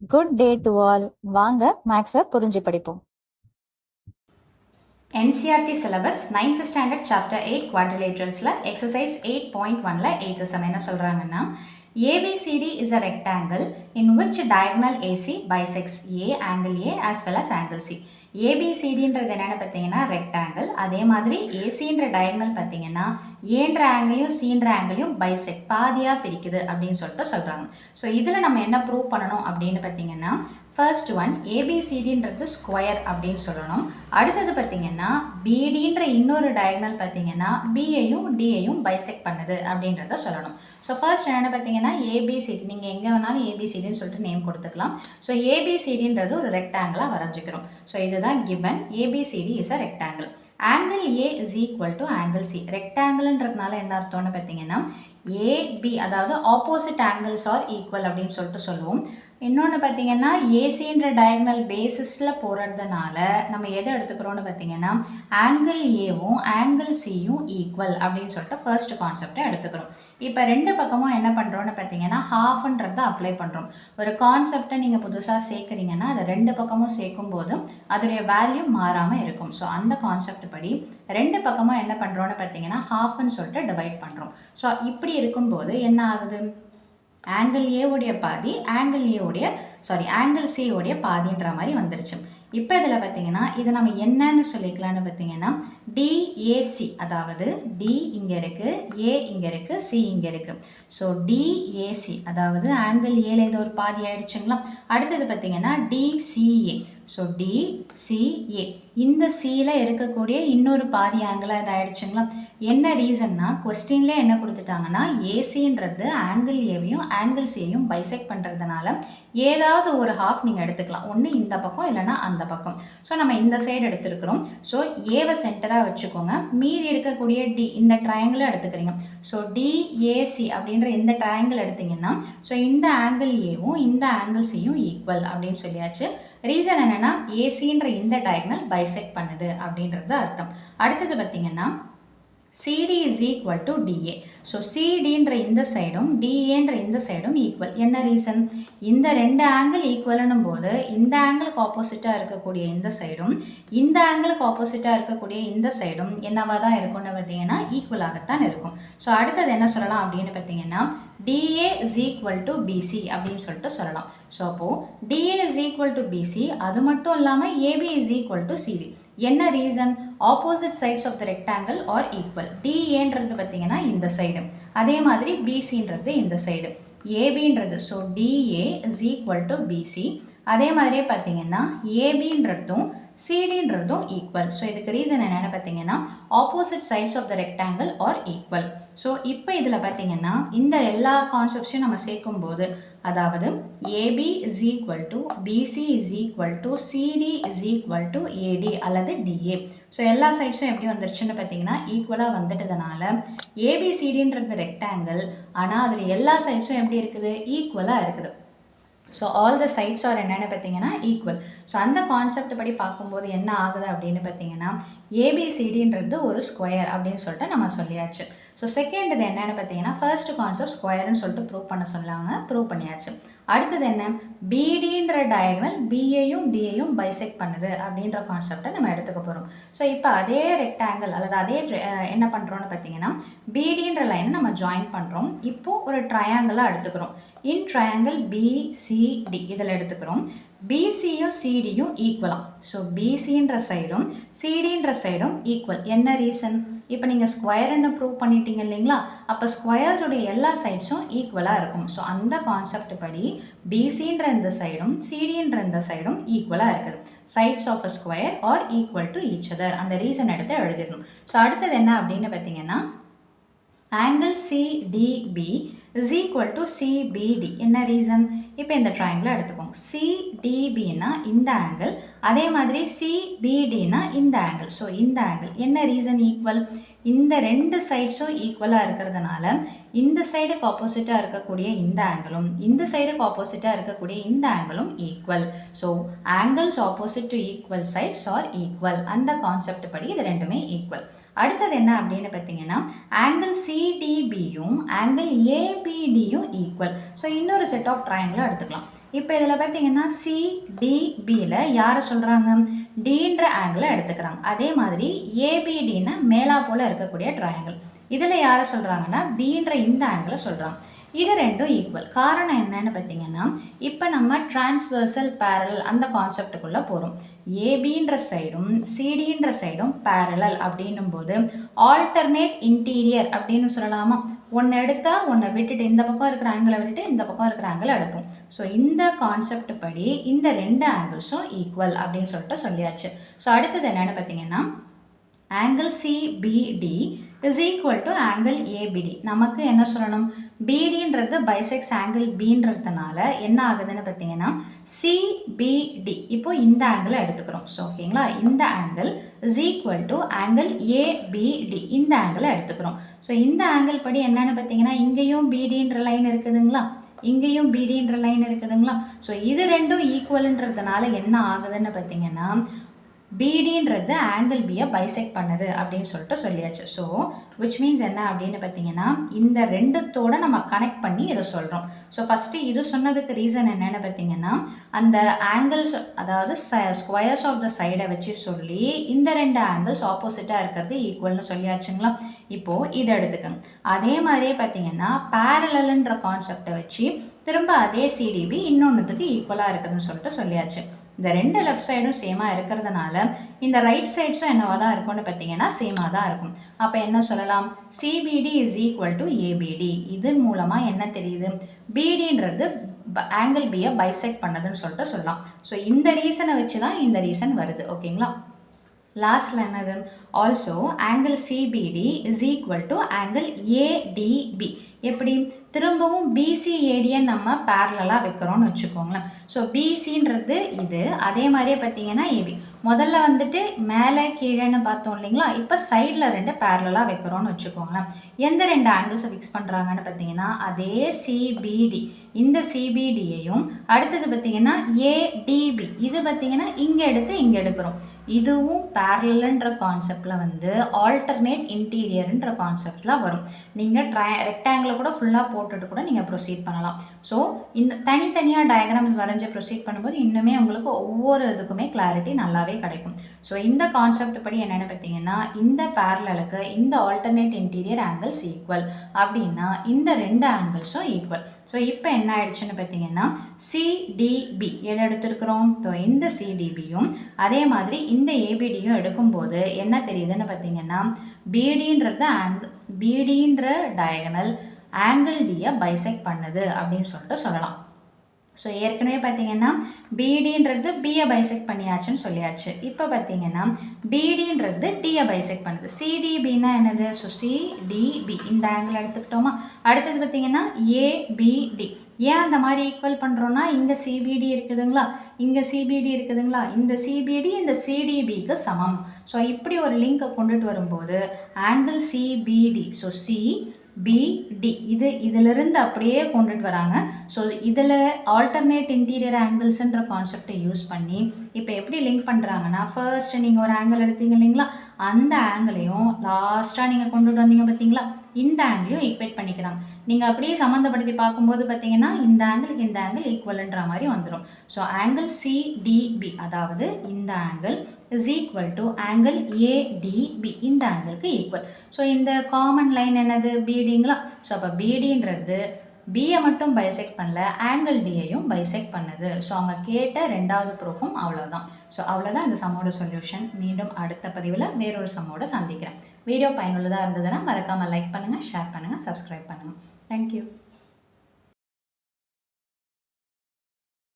Good day to all. வாங்க மேக்ஸை புரிஞ்சு படிப்போம். NCERT syllabus 9th standard chapter 8 quadrilateralsல exercise 8.1ல 8th sum என்ன சொல்றாங்கன்னா ABCD is a rectangle in which diagonal AC bisects A angle A as well as angle C. ABCDன்றது என்னன்னு பார்த்தீங்கன்னா rectangle, அதே மாதிரி ஏசின்ற டயகனல் பார்த்தீங்கன்னா ஏன்ற ஆங்கிளையும் சீன்ற ஆங்கிளையும் பைசெக்ட் பாதியாக பிரிக்குது அப்படின்னு சொல்லிட்டு சொல்கிறாங்க. ஸோ இதில் நம்ம என்ன ப்ரூவ் பண்ணணும் அப்படின்னு பார்த்தீங்கன்னா ஃபர்ஸ்ட் ஒன் ஏபிசிடின்றது ஸ்கொயர் அப்படின்னு சொல்லணும். அடுத்தது பார்த்தீங்கன்னா பிடின்ற இன்னொரு டயகனல் பார்த்தீங்கன்னா பியையும் டியையும் பைசெக்ட் பண்ணுது அப்படின்றத சொல்லணும். ஸோ ஃபர்ஸ்ட் என்ன பார்த்தீங்கன்னா ஏபிசிடி, நீங்கள் எங்கே வேணாலும் ஏபிசிடின்னு சொல்லிட்டு நேம் கொடுத்துக்கலாம். ஸோ ஏபிசிடின்றது ஒரு ரெக்டாங்கிளாக வரைஞ்சிக்கிறோம். ஸோ இதுதான் given. ABCD is a rectangle. Angle A is equal to angle C. ரெக்டாங்கிள்ன்றதுனால என்ன அர்த்தம்னு பார்த்தீங்கன்னா ஏபி, அதாவது ஆப்போசிட் ஆங்கிள்ஸ் ஆர் ஈக்குவல் அப்படின்னு சொல்லிட்டு சொல்லுவோம். இன்னொன்று பார்த்தீங்கன்னா ஏசின்ற டயகனல் பேசிஸில் போகிறதுனால நம்ம எதை எடுத்துக்கிறோன்னு பார்த்தீங்கன்னா ஆங்கிள் ஏவும் ஆங்கிள் சியும் ஈக்குவல் அப்படின்னு சொல்லிட்டு ஃபர்ஸ்ட் கான்செப்டை எடுத்துக்கிறோம். இப்போ ரெண்டு பக்கமும் என்ன பண்ணுறோன்னு பார்த்தீங்கன்னா ஹாஃப்ன்றதை அப்ளை பண்ணுறோம். ஒரு கான்செப்டை நீங்கள் புதுசாக சேர்க்குறீங்கன்னா அதை ரெண்டு பக்கமும் சேர்க்கும் போது அதோடைய வேல்யூ மாறாமல் இருக்கும். ஸோ அந்த கான்செப்ட் படி ரெண்டு பக்கமும் என்ன பண்ணுறோன்னு பார்த்தீங்கன்னா ஹாஃப்னு சொல்லிட்டு டிவைட் பண்ணுறோம். ஸோ இப்படி இருக்கும்போது என்ன ஆகுது, ஆங்கிள் ஏவுடைய பாதி ஆங்கிள் சி உடைய பாதின்ற மாதிரி வந்துருச்சு. இப்போ இதில் பார்த்தீங்கன்னா இதை நம்ம என்னன்னு சொல்லிக்கலாம்னு பார்த்தீங்கன்னா டிஏசி, அதாவது டி இங்கே இருக்குது, ஏ இங்கே இருக்குது, சி இங்கே இருக்குது. ஸோ டிஏசி அதாவது ஆங்கிள் ஏல இது ஒரு பாதி ஆயிடுச்சுங்களா. அடுத்தது பார்த்தீங்கன்னா டிசிஏ. ஸோ டிசிஏ இந்த சியில் இருக்கக்கூடிய இன்னொரு பாதி ஆங்கிளாக இது ஆயிடுச்சுங்களா. என்ன ரீசன்னா கொஸ்டின்ல என்ன கொடுத்துட்டாங்கன்னா ஏசின்றது ஆங்கிள் ஏவையும் ஆங்கிள் சியையும் பைசெக்ட் பண்ணுறதுனால ஏதாவது ஒரு ஹாஃப் நீங்கள் எடுத்துக்கலாம். ஒன்று இந்த பக்கம் இல்லைனா அந்த பக்கம். ஸோ நம்ம இந்த சைடு எடுத்துருக்கிறோம். ஸோ ஏவை சென்டராக வச்சுக்கோங்க. மீதி இருக்கக்கூடிய டி இந்த ட்ரையாங்கிளை எடுத்துக்கிறீங்க. ஸோ டிஏசி அப்படின்ற இந்த ட்ரையாங்கிள் எடுத்தீங்கன்னா ஸோ இந்த ஆங்கிள் ஏவும் இந்த ஆங்கிள் சியும் ஈக்குவல் அப்படின்னு சொல்லியாச்சு. ரீசன் என்னன்னா ஏசின்ற இந்த டயகனல் பைசெக்ட் பண்ணுது அப்படின்றது அர்த்தம். அடுத்தது பார்த்தீங்கன்னா CD is equal to DA. So சிடின்ற இந்த சைடும் டிஏன்ற இந்த சைடும் ஈக்குவல். என்ன ரீசன், இந்த ரெண்டு ஆங்கிள் ஈக்குவல்னும் போது இந்த ஆங்கிளுக்கு ஆப்போசிட்டாக இருக்கக்கூடிய இந்த சைடும் இந்த ஆங்கிளுக்கு ஆப்போசிட்டாக இருக்கக்கூடிய இந்த சைடும் என்னவாக தான் இருக்கும்னு பார்த்தீங்கன்னா ஈக்குவலாகத்தான் இருக்கும். ஸோ அடுத்தது என்ன சொல்லலாம் அப்படின்னு பார்த்தீங்கன்னா DA is equal to BC அப்படின்னு சொல்லிட்டு சொல்லலாம். ஸோ அப்போது DA is equal to BC, அது மட்டும் இல்லாமல் AB is equal to CD. என்ன reason, opposite sides of the rectangle are equal. டிஏன்றது பார்த்தீங்கன்னா இந்த சைடு, அதே மாதிரி பிசின்றது இந்த சைடு, ஏபின்றது. So DA is equal to BC. அதே மாதிரியே பார்த்தீங்கன்னா ஏபின்றதும் சிடின்றதும் ஈக்குவல். ஸோ இதுக்கு ரீசன் என்னென்னு பார்த்தீங்கன்னா opposite sides of the rectangle are equal. So இப்போ இதில் பார்த்தீங்கன்னா இந்த எல்லா கான்செப்ட்ஸையும் நம்ம சேர்க்கும் போது, அதாவது AB is equal to BC is equal to CD is equal to AD அல்லது டிஏ. ஸோ எல்லா சைட்ஸும் எப்படி வந்துருச்சுன்னு பார்த்தீங்கன்னா ஈக்குவலாக வந்துட்டதுனால ஏபிசிடின்றது ரெக்டாங்கிள், ஆனால் அதில் எல்லா சைட்ஸும் எப்படி இருக்குது, ஈக்குவலாக இருக்குது. So all the sides are என்னென்னு பார்த்தீங்கன்னா ஈக்குவல். ஸோ அந்த கான்செப்ட் படி பார்க்கும்போது என்ன ஆகுது அப்படின்னு பார்த்தீங்கன்னா ஏபிசிடின்றது ஒரு ஸ்கொயர் அப்படின்னு சொல்லிட்டு நம்ம சொல்லியாச்சு. ஸோ செகண்ட் இது என்னென்னு பார்த்தீங்கன்னா ஃபர்ஸ்ட் கான்செப்ட் ஸ்கொயர்னு சொல்லிட்டு ப்ரூவ் பண்ண சொன்னாங்க, ப்ரூவ் பண்ணியாச்சு. அடுத்தது என்ன, பிடின்ற டயகனல் பிஏயும் டிஏயும் பைசெக்ட் பண்ணுது அப்படின்ற கான்செப்டை நம்ம எடுத்துக்க போகிறோம். ஸோ இப்போ அதே ரெக்டாங்கிள் அல்லது அதே என்ன பண்ணுறோன்னு பார்த்தீங்கன்னா பிடின்ற லைனை நம்ம ஜாயின் பண்ணுறோம். இப்போது ஒரு ட்ரையாங்கிளாக எடுத்துக்கிறோம். இன் ட்ரையாங்கிள் பிசிடி இதில் எடுத்துக்கிறோம். பிசியும் சிடியும் ஈக்குவலாம். ஸோ பிசின்ற சைடும் சிடின்ற சைடும் ஈக்குவல். என்ன ரீசன், இப்போ நீங்கள் ஸ்கொயர்னு ப்ரூவ் பண்ணிட்டீங்க இல்லைங்களா, அப்போ ஸ்கொயர்ஸுடைய எல்லா சைட்ஸும் ஈக்குவலாக இருக்கும். ஸோ அந்த கான்செப்ட் படி பிசின்ற இந்த சைடும் சிடின்ற இந்த சைடும் ஈக்குவலாக இருக்குது. Sides of a square are equal to each other. அந்த ரீசன் எடுத்து எழுதிடணும். ஸோ அடுத்தது என்ன அப்படின்னு பார்த்தீங்கன்னா angle CDB is equal to CBD. என்ன ரீசன், இப்போ இந்த ட்ரையாங்கிளை எடுத்துக்கோங்க. சிடிபின்னா இந்த ஆங்கிள், அதே மாதிரி சிபிடினா இந்த ஆங்கிள். ஸோ இந்த ஆங்கிள் என்ன ரீசன் ஈக்குவல், இந்த ரெண்டு சைட்ஸும் ஈக்குவலாக இருக்கிறதுனால இந்த சைடுக்கு ஆப்போசிட்டாக இருக்கக்கூடிய இந்த ஆங்கிளும் இந்த சைடுக்கு ஆப்போசிட்டாக இருக்கக்கூடிய இந்த ஆங்கிளும் equal. So angles opposite to equal sides are equal. அந்த கான்செப்ட் படி இது ரெண்டுமே ஈக்குவல். அடுத்தது என்ன அப்படின்னு பார்த்தீங்கன்னா ஆங்கிள் சிடிபியும் ஆங்கிள் ஏபிடியும் ஈக்குவல். ஸோ இன்னொரு செட் ஆஃப் ட்ரையாங்கிள் எடுத்துக்கலாம். இப்போ இதில் பார்த்தீங்கன்னா சிடிபியில் யாரை சொல்கிறாங்க, டின்ற ஆங்கிளை எடுத்துக்கிறாங்க. அதே மாதிரி ஏபிடின்னா மேலா போல் இருக்கக்கூடிய ட்ரையாங்கிள், இதில் யாரை சொல்கிறாங்கன்னா பின்ற இந்த ஆங்கிளை சொல்கிறாங்க. இது ரெண்டும் ஈக்குவல். காரணம் என்னன்னு பார்த்தீங்கன்னா இப்போ நம்ம டிரான்ஸ்வர்சல் பேரலல் அந்த கான்செப்டுக்குள்ளே போகிறோம். ஏபின்ற சைடும் சிடின்ற சைடும் பேரலல் அப்படின்னும் போது ஆல்டர்னேட் இன்டீரியர் அப்படின்னு சொல்லலாமா? ஒன்று எடுத்தால் ஒன்றை விட்டுட்டு இந்த பக்கம் இருக்கிற ஆங்கிளை விட்டுட்டு இந்த பக்கம் இருக்கிற ஆங்கிளை எடுப்போம். ஸோ இந்த கான்செப்ட் படி இந்த ரெண்டு ஆங்கிள்ஸும் ஈக்குவல் அப்படின்னு சொல்லிட்டு சொல்லியாச்சு. ஸோ அடுத்தது என்னென்னு பார்த்தீங்கன்னா angle CBD is equal to angle ABD. நமக்கு என்ன சொல்லணும், பிடின்றது பைசெக்ஸ் ஆங்கிள் பின்றதுனால என்ன ஆகுதுன்னு பார்த்தீங்கன்னா சிபிடி. இப்போ இந்த ஆங்கிளை எடுத்துக்கிறோம். ஸோ ஓகேங்களா, இந்த angle is equal to angle ABD, இந்த ஆங்கிளை எடுத்துக்கிறோம். ஸோ இந்த ஆங்கிள் படி என்னன்னு பார்த்தீங்கன்னா இங்கேயும் பிடின்ற லைன் இருக்குதுங்களா, இங்கேயும் பிடின்ற லைன் இருக்குதுங்களா. ஸோ இது ரெண்டும் ஈக்குவல்ன்றதுனால என்ன ஆகுதுன்னு பார்த்தீங்கன்னா பிடின்றது ஆங்கிள் பியை பைசெக்ட் பண்ணுது அப்படின்னு சொல்லிட்டு சொல்லியாச்சு. ஸோ விச் மீன்ஸ் என்ன அப்படின்னு பார்த்தீங்கன்னா இந்த ரெண்டுத்தோட நம்ம கனெக்ட் பண்ணி இதை சொல்கிறோம். ஸோ ஃபஸ்ட்டு இது சொன்னதுக்கு ரீசன் என்னென்னு பார்த்தீங்கன்னா அந்த ஆங்கிள்ஸ், அதாவது ஸ்கொயர்ஸ் ஆஃப் த சைடை வச்சு சொல்லி இந்த ரெண்டு ஆங்கிள்ஸ் ஆப்போசிட்டாக இருக்கிறது ஈக்குவல்னு சொல்லியாச்சுங்களா. இப்போது இதை எடுத்துக்கோங்க. அதே மாதிரியே பார்த்தீங்கன்னா பேரலல்ன்ற கான்செப்டை வச்சு திரும்ப அதே சிடிபி இன்னொன்றுத்துக்கு ஈக்குவலாக இருக்குதுன்னு சொல்லிட்டு சொல்லியாச்சு. இந்த ரெண்டு லெஃப்ட் சைடும் சேமாக இருக்கிறதுனால இந்த ரைட் சைட்ஸும் என்னவாக தான் இருக்கும்னு பார்த்தீங்கன்னா சேமாக தான் இருக்கும். அப்போ என்ன சொல்லலாம், CBD is equal to ABD. இதன் மூலமாக என்ன தெரியுது, பிடின்றது ஆங்கிள் பியை பைசெக்ட் பண்ணதுன்னு சொல்லிட்டு சொல்லலாம். ஸோ இந்த ரீசனை வச்சு தான் இந்த ரீசன் வருது. ஓகேங்களா. லாஸ்ட்ல என்னது, also angle CBD is equal to angle ATP. எப்படி, திரும்பவும் பிசிஏடியை நம்ம பேரலாக வைக்கிறோம்னு வச்சுக்கோங்களேன். ஸோ பிசின்றது இது, அதே மாதிரியே பார்த்தீங்கன்னா ஏபி. முதல்ல வந்துட்டு மேலே கீழேன்னு பார்த்தோம் இல்லைங்களா, இப்போ சைடில் ரெண்டு பேரலாக வைக்கிறோன்னு வச்சுக்கோங்களேன். எந்த ரெண்டு ஆங்கிள்ஸை ஃபிக்ஸ் பண்ணுறாங்கன்னு பார்த்தீங்கன்னா அதே சிபிடி, இந்த சிபிடியையும் அடுத்தது பார்த்தீங்கன்னா ஏடிபி, இது பார்த்தீங்கன்னா இங்கே எடுத்து இங்கே எடுக்கிறோம். இதுவும் பேரலன்ற கான்செப்டில் வந்து ஆல்டர்னேட் இன்டீரியர்ன்ற கான்செப்டில் வரும். நீங்கள் ரெக்டாங்கிளை கூட ஃபுல்லாக போட்டுட்டு கூட நீங்கள் ப்ரொசீட் பண்ணலாம். ஸோ இந்த தனித்தனியாக டயக்ராம்ஸ் வரைஞ்சி ப்ரொசீட் பண்ணும்போது இன்னுமே உங்களுக்கு ஒவ்வொரு இதுக்குமே கிளாரிட்டி நல்லாவே கிடைக்கும். ஸோ இந்த கான்செப்ட் படி என்னென்னு பார்த்தீங்கன்னா இந்த பேரலலுக்கு இந்த ஆல்டர்னேட் இன்டீரியர் ஆங்கிள்ஸ் ஈக்குவல் அப்படின்னா இந்த ரெண்டு ஆங்கிள்ஸும் ஈக்குவல். ஸோ இப்போ என்ன ஆயிடுச்சுன்னு பார்த்தீங்கன்னா சிடிபி எதை எடுத்துருக்கிறோம், இந்த சிடிபியும் அதே மாதிரி இந்த ஏபிடியும் எடுக்கும்போது என்ன தெரியுதுன்னு பார்த்தீங்கன்னா பிடின்றது பிடின்ற டயகனல் ஆங்கிள் டியை பைசெக்ட் பண்ணுது அப்படின்னு சொல்லிட்டு சொல்லலாம். ஸோ ஏற்கனவே பார்த்தீங்கன்னா பிடின்றது பியை பைசெக்ட் பண்ணியாச்சுன்னு சொல்லியாச்சு. இப்போ பார்த்தீங்கன்னா பிடின்றது டியை பைசெக்ட் பண்ணுது. சிடிபின்னா என்னது, ஸோ சிடிபி இந்த ஆங்கிள் எடுத்துக்கிட்டோமா. அடுத்தது பார்த்தீங்கன்னா ஏபிடி. ஏன் அந்த மாதிரி ஈக்குவல் பண்ணுறோன்னா இங்கே சிபிடி இருக்குதுங்களா, இங்கே சிபிடி இருக்குதுங்களா, இந்த சிபிடி இந்த சிடிபிக்கு சமம். ஸோ இப்படி ஒரு லிங்கை கொண்டுட்டு வரும்போது ஆங்கிள் சிபிடி, ஸோ சிபிடி இதிலிருந்து அப்படியே கொண்டுட்டு வராங்க. ஸோ இதில் ஆல்டர்னேட் இன்டீரியர் ஆங்கிள்ஸ்ன்ற கான்செப்டை யூஸ் பண்ணி இப்போ எப்படி லிங்க் பண்ணுறாங்கன்னா ஃபர்ஸ்ட் நீங்கள் ஒரு ஆங்கிள் எடுத்தீங்க இல்லைங்களா, அந்த ஆங்கிளையும் லாஸ்ட்டாக நீங்கள் கொண்டுட்டு வந்தீங்க பார்த்தீங்களா, இந்த ஆங்கிளையும் ஈக்குவேட் பண்ணிக்கிறாங்க. நீங்கள் அப்படியே சம்மந்தப்படுத்தி பார்க்கும்போது பார்த்தீங்கன்னா இந்த ஆங்கிளுக்கு இந்த ஆங்கிள் ஈக்குவல்ன்ற மாதிரி வந்துடும். ஸோ ஆங்கிள் சிடிபி, அதாவது இந்த angle is equal to angle ATP, இந்த ஆங்கிளுக்கு ஈக்குவல். ஸோ இந்த காமன் லைன் என்னது, பிடிங்களா. ஸோ அப்போ பிடின்றது பியை மட்டும் பைசெக்ட் பண்ணல, ஆங்கிள் டியையும் பைசெக்ட் பண்ணுது. ஸோ அவங்க கேட்ட ரெண்டாவது ப்ரூஃபும் அவ்வளோதான். ஸோ அவ்வளோதான் இந்த சம்மோட சொல்யூஷன். மீண்டும் அடுத்த பதிவில் வேறொரு சம்மோட சந்திக்கிறேன். வீடியோ பயனுள்ளதாக இருந்ததுன்னா மறக்காமல் லைக் பண்ணுங்கள், ஷேர் பண்ணுங்கள், சப்ஸ்கிரைப் பண்ணுங்கள். தேங்க்யூ.